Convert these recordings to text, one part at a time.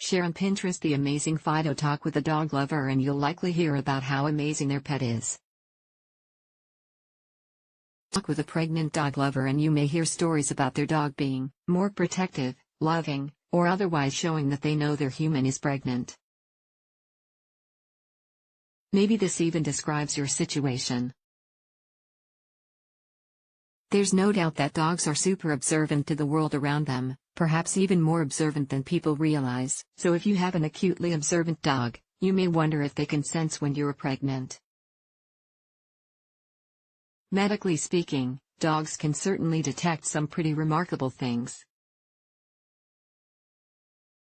Share on Pinterest the amazing Fido Talk with a dog lover and you'll likely hear about how amazing their pet is. Talk with a pregnant dog lover and you may hear stories about their dog being more protective, loving, or otherwise showing that they know their human is pregnant. Maybe this even describes your situation. There's no doubt that dogs are super observant to the world around them, perhaps even more observant than people realize. So if you have an acutely observant dog, you may wonder if they can sense when you're pregnant. Medically speaking, dogs can certainly detect some pretty remarkable things.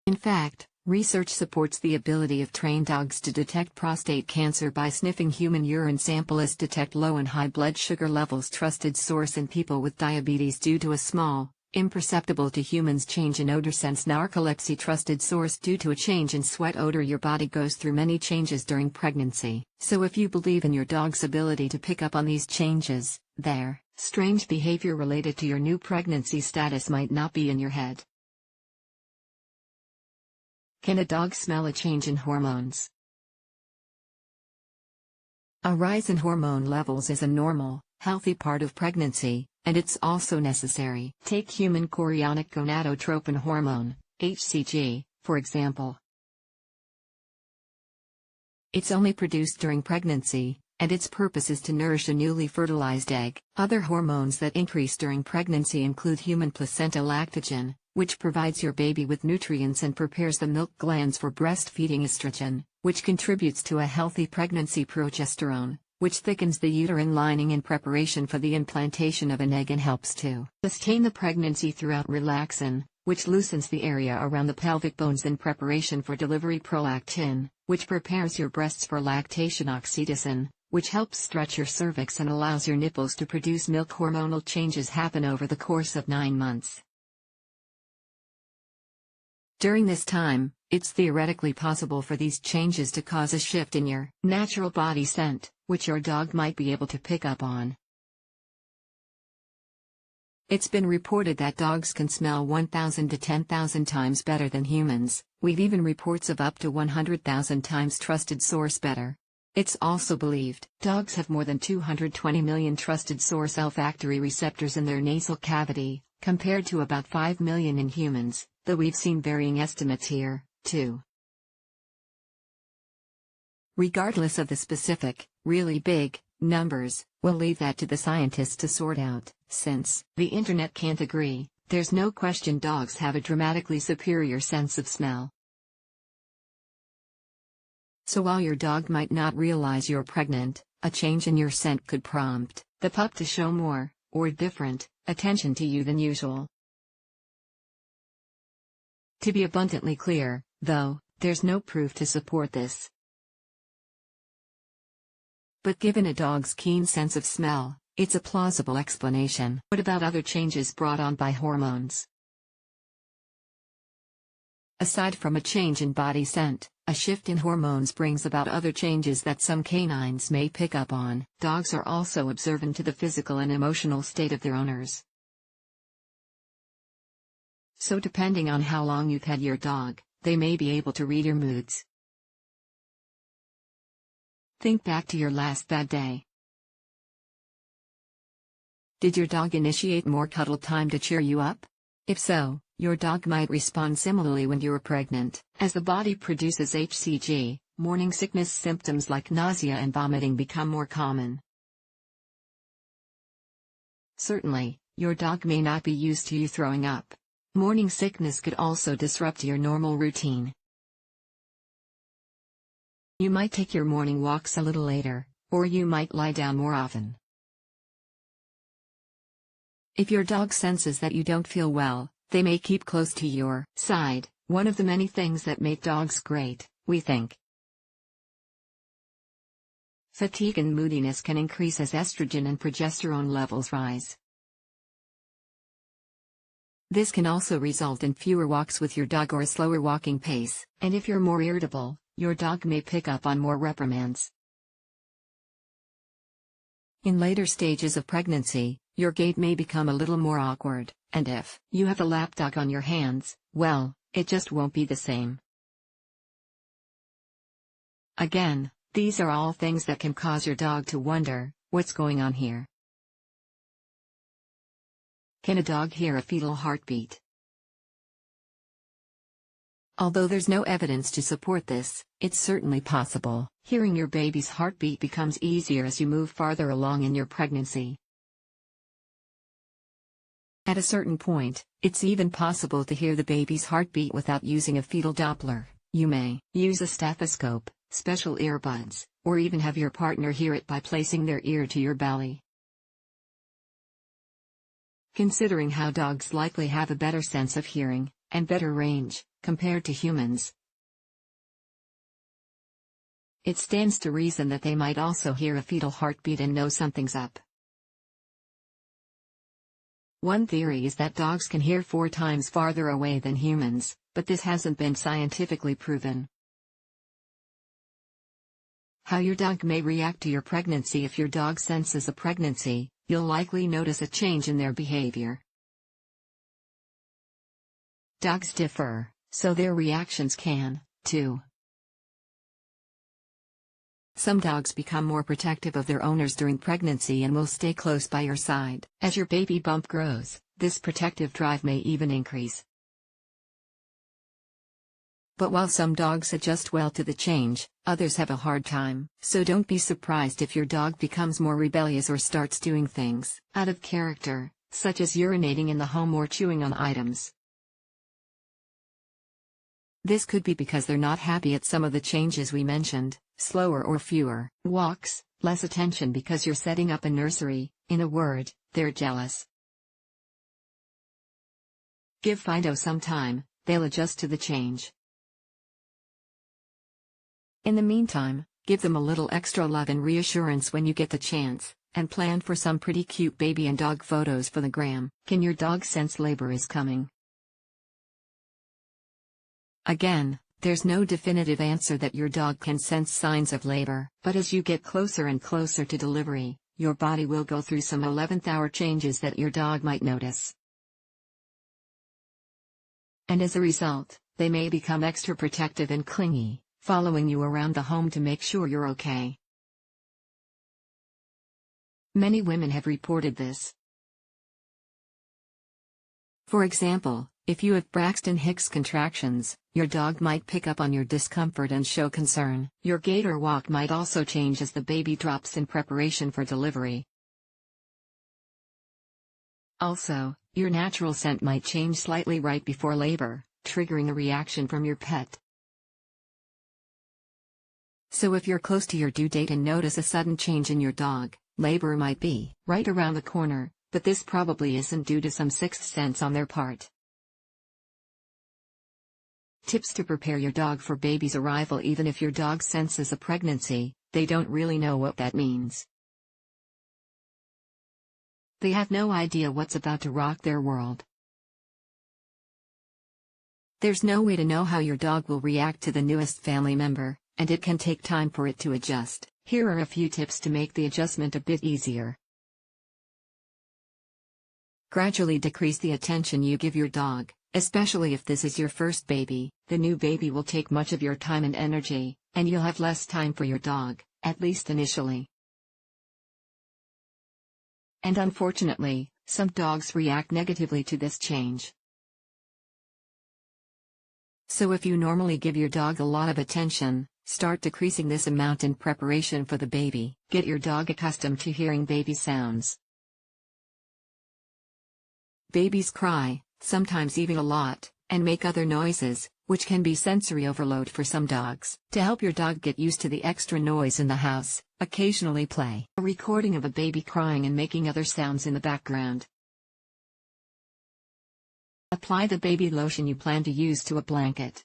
In fact, research supports the ability of trained dogs to detect prostate cancer by sniffing human urine samples, detect low and high blood sugar levels. Trusted source: in people with diabetes due to a small, imperceptible to humans change in odor sense. Narcolepsy. Trusted source: due to a change in sweat odor. Your body goes through many changes during pregnancy, so if you believe in your dog's ability to pick up on these changes, their strange behavior related to your new pregnancy status might not be in your head. Can a dog smell a change in hormones? A rise in hormone levels is a normal, healthy part of pregnancy, and it's also necessary. Take human chorionic gonadotropin hormone, HCG, for example. It's only produced during pregnancy, and its purpose is to nourish a newly fertilized egg. Other hormones that increase during pregnancy include human placenta lactogen, which provides your baby with nutrients and prepares the milk glands for breastfeeding; estrogen, which contributes to a healthy pregnancy; progesterone, which thickens the uterine lining in preparation for the implantation of an egg and helps to sustain the pregnancy throughout; relaxin, which loosens the area around the pelvic bones in preparation for delivery; prolactin, which prepares your breasts for lactation; oxytocin, which helps stretch your cervix and allows your nipples to produce milk. Hormonal changes happen over the course of 9 months. During this time, it's theoretically possible for these changes to cause a shift in your natural body scent, which your dog might be able to pick up on. It's been reported that dogs can smell 1,000 to 10,000 times better than humans. We've even reports of up to 100,000 times. Trusted source: better. It's also believed dogs have more than 220 million trusted source olfactory receptors in their nasal cavity, compared to about 5 million in humans, though we've seen varying estimates here, too. Regardless of the specific, really big, numbers, we'll leave that to the scientists to sort out. Since the internet can't agree, there's no question dogs have a dramatically superior sense of smell. So while your dog might not realize you're pregnant, a change in your scent could prompt the pup to show more, or different, attention to you than usual. To be abundantly clear, though, there's no proof to support this. But given a dog's keen sense of smell, it's a plausible explanation. What about other changes brought on by hormones? Aside from a change in body scent, a shift in hormones brings about other changes that some canines may pick up on. Dogs are also observant to the physical and emotional state of their owners. So depending on how long you've had your dog, they may be able to read your moods. Think back to your last bad day. Did your dog initiate more cuddle time to cheer you up? If so, your dog might respond similarly when you're pregnant. As the body produces HCG, morning sickness symptoms like nausea and vomiting become more common. Certainly, your dog may not be used to you throwing up. Morning sickness could also disrupt your normal routine. You might take your morning walks a little later, or you might lie down more often. If your dog senses that you don't feel well, they may keep close to your side, one of the many things that make dogs great, we think. Fatigue and moodiness can increase as estrogen and progesterone levels rise. This can also result in fewer walks with your dog or a slower walking pace, and if you're more irritable, your dog may pick up on more reprimands. In later stages of pregnancy, your gait may become a little more awkward, and if you have a lapdog on your hands, well, it just won't be the same. Again, these are all things that can cause your dog to wonder, what's going on here? Can a dog hear a fetal heartbeat? Although there's no evidence to support this, it's certainly possible. Hearing your baby's heartbeat becomes easier as you move farther along in your pregnancy. At a certain point, it's even possible to hear the baby's heartbeat without using a fetal Doppler. You may use a stethoscope, special earbuds, or even have your partner hear it by placing their ear to your belly. Considering how dogs likely have a better sense of hearing, and better range, compared to humans, it stands to reason that they might also hear a fetal heartbeat and know something's up. One theory is that dogs can hear 4 times farther away than humans, but this hasn't been scientifically proven. How your dog may react to your pregnancy. If your dog senses a pregnancy, you'll likely notice a change in their behavior. Dogs differ, so their reactions can, too. Some dogs become more protective of their owners during pregnancy and will stay close by your side. As your baby bump grows, this protective drive may even increase. But while some dogs adjust well to the change, others have a hard time. So don't be surprised if your dog becomes more rebellious or starts doing things out of character, such as urinating in the home or chewing on items. This could be because they're not happy at some of the changes we mentioned: slower or fewer walks, less attention because you're setting up a nursery. In a word, they're jealous. Give Fido some time, they'll adjust to the change. In the meantime, give them a little extra love and reassurance when you get the chance, and plan for some pretty cute baby and dog photos for the gram. Can your dog sense labor is coming? Again, there's no definitive answer that your dog can sense signs of labor, but as you get closer and closer to delivery, your body will go through some 11th hour changes that your dog might notice. And as a result, they may become extra protective and clingy, following you around the home to make sure you're okay. Many women have reported this. For example, if you have Braxton Hicks contractions, your dog might pick up on your discomfort and show concern. Your gait or walk might also change as the baby drops in preparation for delivery. Also, your natural scent might change slightly right before labor, triggering a reaction from your pet. So if you're close to your due date and notice a sudden change in your dog, labor might be right around the corner, but this probably isn't due to some sixth sense on their part. Tips to prepare your dog for baby's arrival. Even if your dog senses a pregnancy, they don't really know what that means. They have no idea what's about to rock their world. There's no way to know how your dog will react to the newest family member, and it can take time for it to adjust. Here are a few tips to make the adjustment a bit easier. Gradually decrease the attention you give your dog, especially if this is your first baby. The new baby will take much of your time and energy, and you'll have less time for your dog, at least initially. And unfortunately, some dogs react negatively to this change. So if you normally give your dog a lot of attention, start decreasing this amount in preparation for the baby. Get your dog accustomed to hearing baby sounds. Babies cry, sometimes even a lot, and make other noises, which can be sensory overload for some dogs. To help your dog get used to the extra noise in the house, occasionally play a recording of a baby crying and making other sounds in the background. Apply the baby lotion you plan to use to a blanket.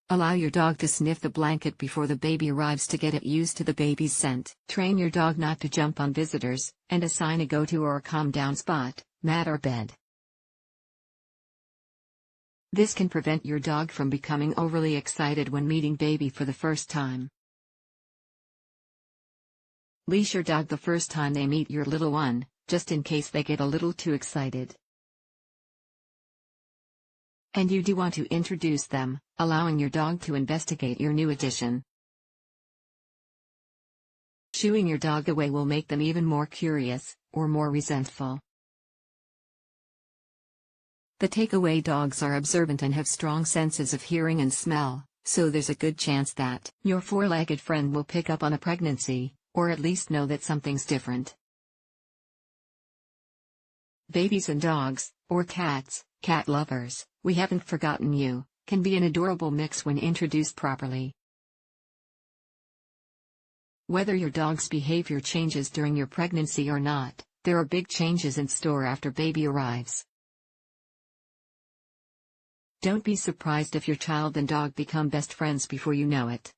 Allow your dog to sniff the blanket before the baby arrives to get it used to the baby's scent. Train your dog not to jump on visitors, and assign a go-to or a calm-down spot, mat or bed. This can prevent your dog from becoming overly excited when meeting baby for the first time. Leash your dog the first time they meet your little one, just in case they get a little too excited. And you do want to introduce them, allowing your dog to investigate your new addition. Shooing your dog away will make them even more curious, or more resentful. The takeaway dogs are observant and have strong senses of hearing and smell, so there's a good chance that your four-legged friend will pick up on a pregnancy, or at least know that something's different. Babies and dogs, or cats, cat lovers, we haven't forgotten you, can be an adorable mix when introduced properly. Whether your dog's behavior changes during your pregnancy or not, there are big changes in store after baby arrives. Don't be surprised if your child and dog become best friends before you know it.